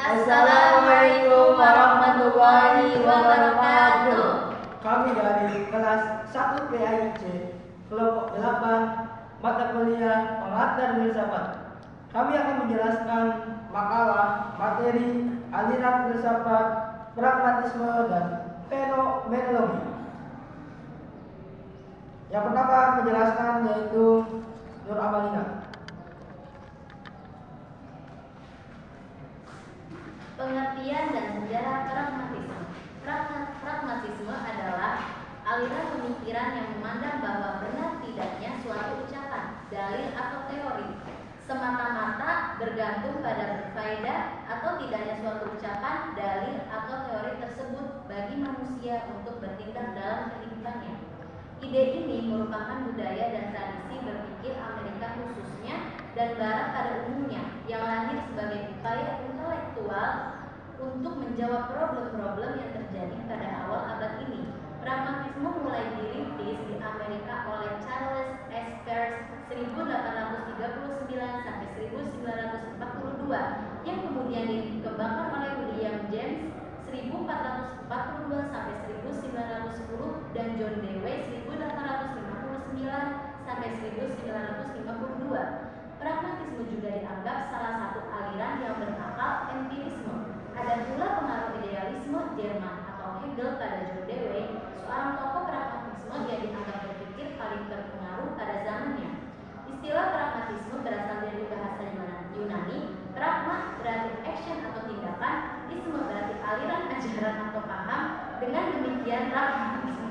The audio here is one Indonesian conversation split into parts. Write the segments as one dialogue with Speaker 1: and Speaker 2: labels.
Speaker 1: Assalamualaikum warahmatullahi wabarakatuh.
Speaker 2: Kami dari kelas 1 PAIC kelompok 8 mata kuliah pengantar filsafat. Kami akan menjelaskan makalah materi aliran filsafat, pragmatisme dan fenomenologi. Yang pertama menjelaskan yaitu Nur Amalina.
Speaker 1: Pengertian dan sejarah pragmatisme. Pragmatisme adalah aliran pemikiran yang memandang bahwa benar tidaknya suatu ucapan, dalil atau teori semata-mata bergantung pada berfaedah atau tidaknya suatu ucapan, dalil atau teori tersebut bagi manusia untuk bertindak dalam kehidupannya. Ide ini merupakan budaya dan tradisi berpikir Amerika khususnya dan Barat pada umumnya yang lahir sebagai upaya intelektual untuk menjawab problem-problem yang terjadi pada awal abad ini. Pragmatisme mulai dirintis di Amerika oleh Charles S. Peirce 1839 sampai 1942 yang kemudian dikembangkan oleh William James 1442 sampai 1910 dan John Dewey 1859 sampai 1952. Pragmatisme juga dianggap salah satu aliran yang berakal empirisme. Ada pula pengaruh idealisme Jerman atau Hegel pada John Dewey, seorang tokoh pragmatisme yang dianggap berpikir paling berpengaruh pada zamannya. Istilah pragmatisme berasal dari bahasa Yunani. Pragma berarti action atau tindakan, isme berarti aliran ajaran atau paham. Dengan demikian pragmatisme.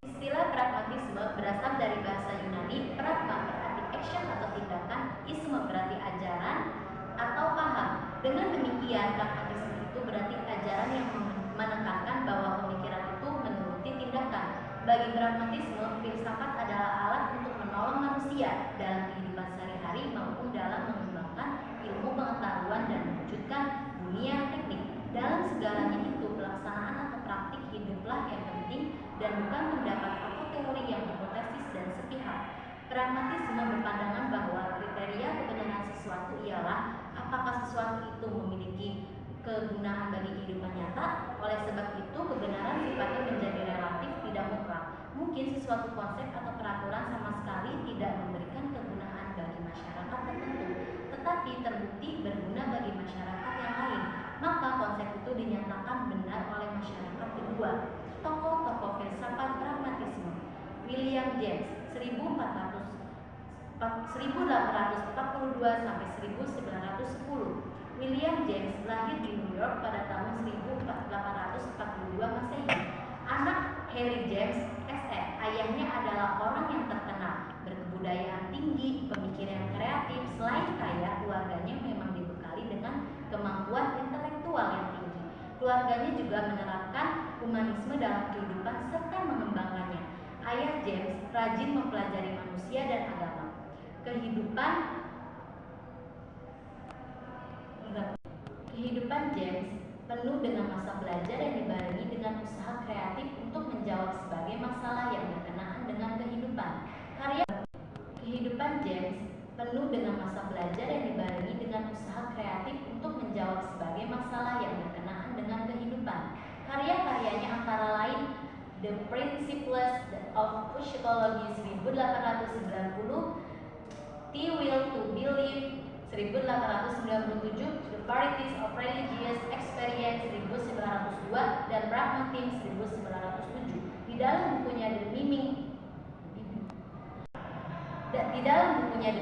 Speaker 1: Istilah pragmatisme berasal dari bahasa Yunani. Pragma berarti action atau tindakan, isme berarti ajaran atau paham. Dengan demikian pragmatisme itu berarti ajaran yang menekankan bahwa pemikiran itu menuruti tindakan. Bagi pragmatisme, filsafat adalah alat untuk menolong manusia dalam kehidupan sehari-hari maupun dalam mengembangkan ilmu pengetahuan dan mewujudkan dunia teknik. Dalam segalanya itu, pelaksanaan atau praktik hiduplah yang penting dan bukan pendapat atau teori yang hipotesis dan sepihak. Pragmatisme berpandangan bahwa kriteria kebenaran sesuatu ialah apakah sesuatu itu memiliki kegunaan bagi kehidupan nyata. Oleh sebab itu, kebenaran sifatnya menjadi relatif, tidak mutlak. Mungkin sesuatu konsep atau peraturan sama sekali tidak memberikan kegunaan bagi masyarakat tertentu, tetapi terbukti berguna bagi masyarakat yang lain. Maka konsep itu dinyatakan benar oleh masyarakat kedua. Tokoh-tokoh filsafat pragmatisme. William James 1842 sampai 1910. William James lahir di New York pada tahun 1842 Masehi. Anak Harry James SE, ayahnya adalah orang yang terkenal, berkebudayaan tinggi, pemikiran kreatif. Selain kaya, keluarganya memang dibekali dengan kemampuan intelektual yang tinggi. Keluarganya juga menerapkan humanisme dalam kehidupan serta mengembangkannya. Ayah James rajin mempelajari manusia dan agama. Kehidupan James penuh dengan masa belajar yang dibarengi dengan usaha kreatif untuk menjawab sebagai masalah yang berkenaan dengan kehidupan. Kehidupan James penuh dengan masa belajar yang dibarengi dengan usaha kreatif untuk menjawab sebagai masalah yang berkenaan dengan kehidupan. Karya-karyanya antara lain The Principles of Psychology 1890, The Will to Believe 1897, The Varieties of Religious Experience 1902, dan Pragmatism 1907. Di dalam bukunya The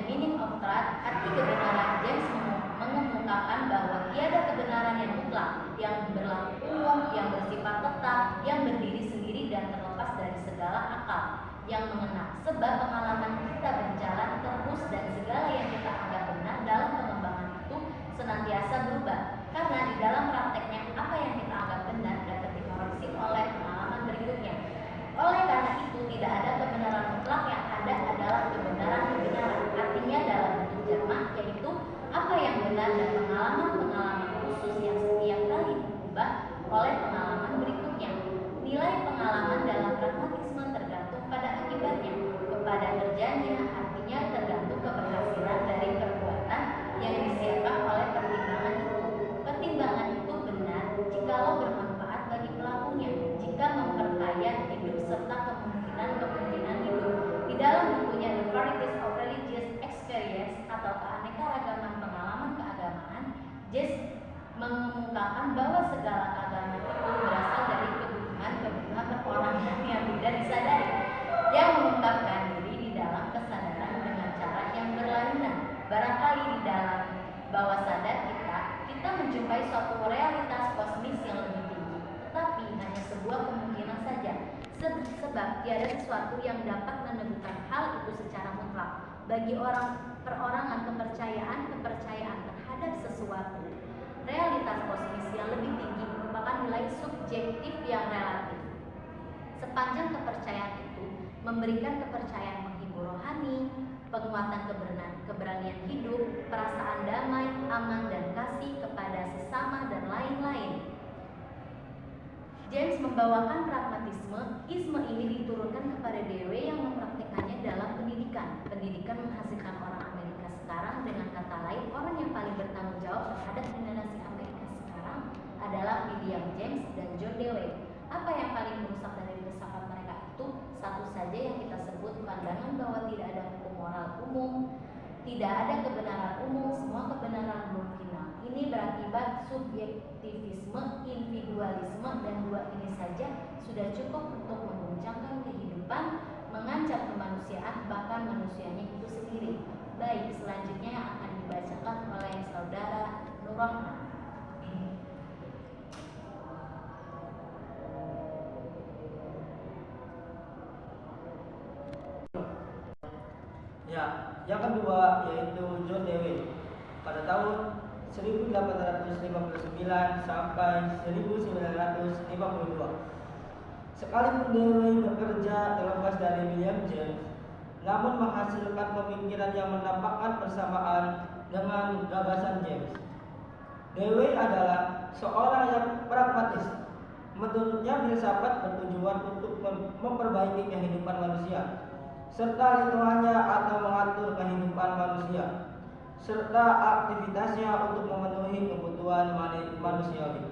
Speaker 1: Meaning of Truth, arti kebenaran, James mengemukakan bahwa tiada kebenaran yang mutlak, yang berlaku umum, yang bersifat tetap, yang berdiri sendiri dan terlepas dari segala akal yang mengena. Sebab pengalaman kita berjalan terus dan segala yang kita anggap benar dalam pengembangan itu senantiasa berubah. Karena di dalam prakteknya apa yang kita anggap benar dapat dikoreksi oleh pengalaman berikutnya. Oleh karena itu tidak ada kebenaran mutlak, yang ada adalah kebenaran-kebenaran. Artinya dalam bentuk jamak, yaitu apa yang benar dan pengalaman-pengalaman khusus yang setiap kali berubah oleh pengalaman berikutnya. Nilai pengalaman dalam pragmatisme tergantung pada akibatnya, kepada kerjanya, artinya tergantung keberhasilan dari mengungkapkan bahwa segala agama itu berasal dari kebutuhan perorangan yang tidak disadari, yang mengungkapkan diri di dalam kesadaran dengan cara yang berlainan. Barangkali di dalam bawah sadar kita menjumpai suatu realitas kosmis yang lebih tinggi, tetapi hanya sebuah kemungkinan saja, sebab tiada sesuatu yang dapat menemukan hal itu secara mutlak. Bagi perorangan kepercayaan terhadap sesuatu realitas kosmis yang lebih tinggi merupakan nilai subjektif yang relatif. Sepanjang kepercayaan itu memberikan kepercayaan menghibur rohani, penguatan keberanian hidup, perasaan damai, aman, dan kasih kepada sesama, dan lain-lain. James membawakan pragmatisme. Isme ini diturunkan kepada Dewey yang mempraktikannya dalam pendidikan. Pendidikan menghasilkan orang Amerika sekarang. Dengan kata lain, orang yang paling bertanggung jawab terhadap generasi Amerika sekarang adalah William James dan John Dewey. Apa yang paling merusak dari filsafat mereka itu? Satu saja yang kita sebut, pandangan bahwa tidak ada hukum moral umum, tidak ada kebenaran umum, semua kebenaran belum final. Ini berakibat subjektivisme, individualisme, dan dua ini saja sudah cukup untuk mengguncangkan kehidupan, mengancam kemanusiaan, bahkan manusianya itu sendiri. Baik, selanjutnya yang akan dibacakan oleh saudara Nur Rahman.
Speaker 2: Ya, yang kedua yaitu John Dewey pada tahun 1859 sampai 1952. Sekalipun Dewey bekerja terlepas dari William James, namun menghasilkan pemikiran yang menampakkan persamaan dengan gagasan James. Dewey adalah seorang yang pragmatis. Menurutnya filsafat bertujuan untuk memperbaiki kehidupan manusia, serta lingkungannya atau mengatur kehidupan manusia, serta aktivitasnya untuk memenuhi kebutuhan manusiawi.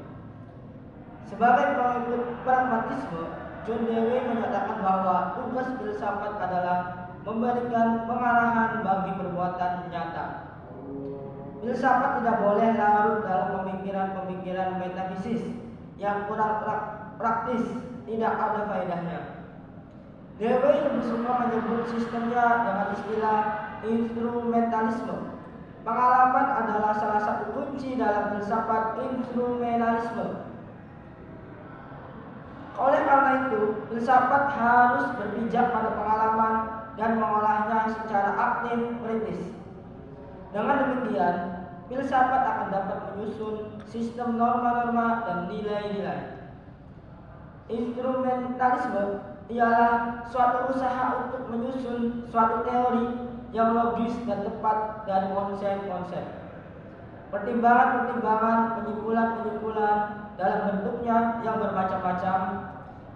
Speaker 2: Sebagai pengikut pragmatisme, John Dewey menyatakan bahwa tugas filsafat adalah memberikan pengarahan bagi perbuatan nyata. Filsafat tidak boleh larut dalam pemikiran-pemikiran metafisis yang kurang praktis, tidak ada faedahnya. Dewey lebih suka menyebut sistemnya dengan istilah instrumentalisme. Pengalaman adalah salah satu kunci dalam filsafat instrumentalisme. Oleh karena itu, filsafat harus berpijak pada pengalaman dan mengolahnya secara aktif kritis. Dengan demikian, filsafat akan dapat menyusun sistem norma-norma dan nilai-nilai. Instrumentalisme ialah suatu usaha untuk menyusun suatu teori yang logis dan tepat dari konsep-konsep. Pertimbangan-pertimbangan, penyimpulan-penyimpulan dalam bentuknya yang bermacam-macam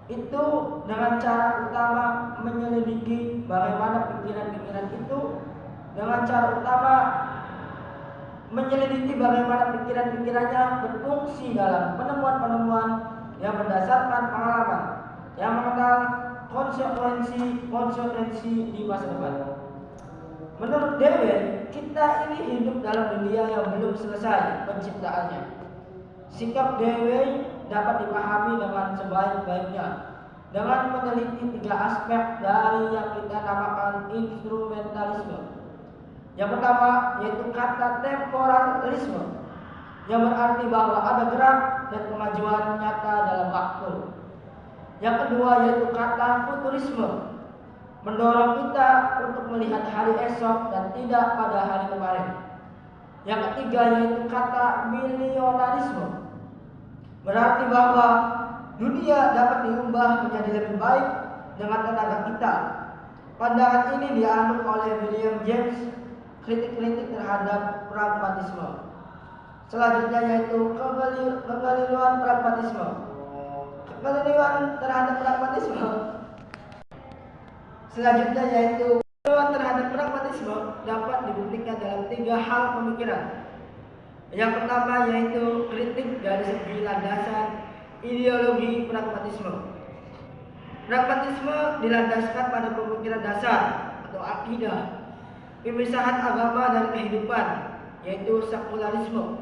Speaker 2: itu dengan cara utama menyelidiki bagaimana pikiran-pikiran itu, dengan cara utama menyelidiki bagaimana pikiran-pikirannya berfungsi dalam penemuan-penemuan yang berdasarkan pengalaman, yang mengenal konsekuensi di masa depan. Menurut Dewey, kita ini hidup dalam dunia yang belum selesai penciptaannya. Sikap Dewey dapat dipahami dengan sebaik-baiknya dengan meneliti tiga aspek dari yang kita namakan instrumentalisme. Yang pertama yaitu kata temporalisme, yang berarti bahwa ada gerak dan kemajuan nyata dalam waktu. Yang kedua yaitu kata futurisme, mendorong kita untuk melihat hari esok dan tidak pada hari kemarin. Yang ketiga yaitu kata milionarisme, berarti bahwa dunia dapat diubah menjadi lebih baik dengan tenaga kita. Pandangan ini dianut oleh William James, kritik-kritik terhadap pragmatisme. Selanjutnya yaitu kekeliruan pragmatisme. Kekeliruan terhadap pragmatisme. Selanjutnya yaitu kekeliruan terhadap pragmatisme dapat dibuktikan dalam tiga hal pemikiran. Yang pertama yaitu kritik dari segi landasan ideologi pragmatisme. Pragmatisme dilandaskan pada pemikiran dasar atau akidah, pemisahan agama dari kehidupan, yaitu sekularisme.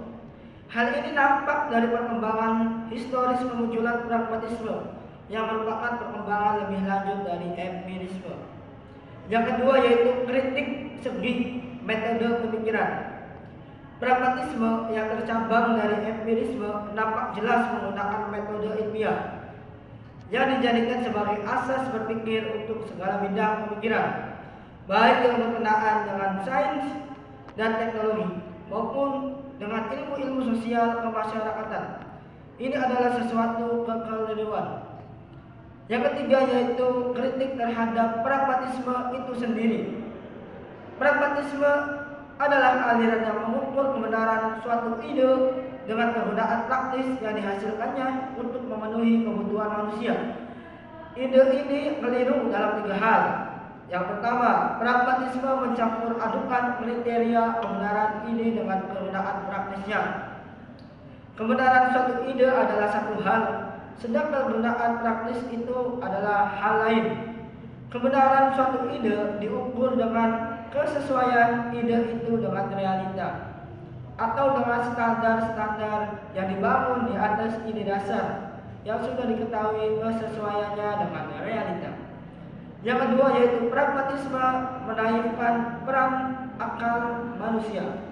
Speaker 2: Hal ini nampak dari perkembangan historis kemunculan pragmatisme yang merupakan perkembangan lebih lanjut dari empirisme. Yang kedua yaitu kritik segi metode pemikiran. Pragmatisme yang tercabang dari empirisme nampak jelas menggunakan metode ilmiah yang dijadikan sebagai asas berpikir untuk segala bidang pemikiran, baik yang berkenaan dengan sains dan teknologi maupun dengan ilmu-ilmu sosial kemasyarakatan. Ini adalah sesuatu kekeliruan. Yang ketiga yaitu kritik terhadap pragmatisme itu sendiri. Pragmatisme adalah aliran yang mengukur kebenaran suatu ide dengan penggunaan praktis yang dihasilkannya untuk memenuhi kebutuhan manusia. Ide ini keliru dalam 3 hal. Yang pertama, pragmatisme mencampur adukan kriteria kebenaran ide dengan penggunaan praktisnya. Kebenaran suatu ide adalah satu hal, sedangkan penggunaan praktis itu adalah hal lain. Kebenaran suatu ide diukur dengan kesesuaian ide itu dengan realita atau dengan standar-standar yang dibangun di atas ide dasar yang sudah diketahui kesesuaiannya dengan realita. Yang kedua yaitu pragmatisme menaifkan peran akal manusia.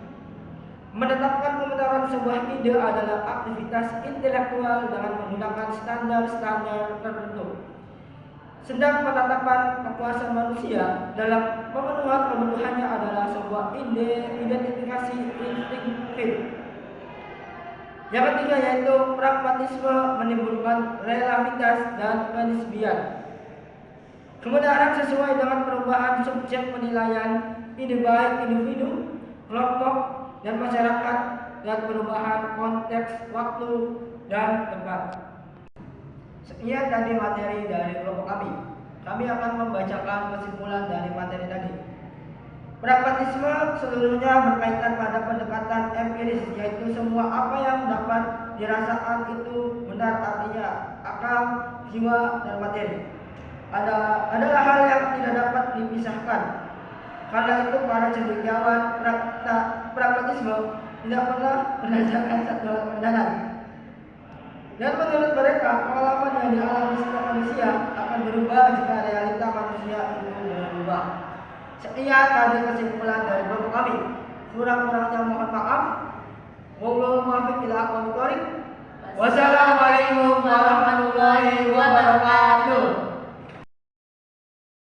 Speaker 2: Menetapkan kebenaran sebuah ide adalah aktivitas intelektual dengan menggunakan standar-standar tertentu. Sedang penetapan kekuasaan manusia dalam pemenuhan kebutuhannya adalah sebuah identifikasi instinktif. Yang ketiga yaitu pragmatisme menimbulkan relativitas dan penisbian. Kebenaran sesuai dengan perubahan subjek penilaian ide baik individu, kelompok, dan masyarakat dan perubahan konteks waktu dan tempat. Sekian tadi materi dari kelompok kami. Kami akan membacakan kesimpulan dari materi tadi. Pragmatisme seluruhnya berkaitan pada pendekatan empiris, yaitu semua apa yang dapat dirasakan itu benar, artinya akal, jiwa, dan materi. Adalah hal yang tidak dapat dipisahkan. Karena itu para cendekiawan pragmatisme tidak pernah menanyakan satu hal kebenaran. Dan menurut mereka, pengalaman yang dialami setiap manusia akan berubah jika realita manusia itu berubah. Sekian tadi kesimpulan dari kelompok kami. Kurang-kurangnya mohon maaf. Wallahul muwaffiq ila aqwamit thoriq. Wassalamualaikum warahmatullahi wabarakatuh.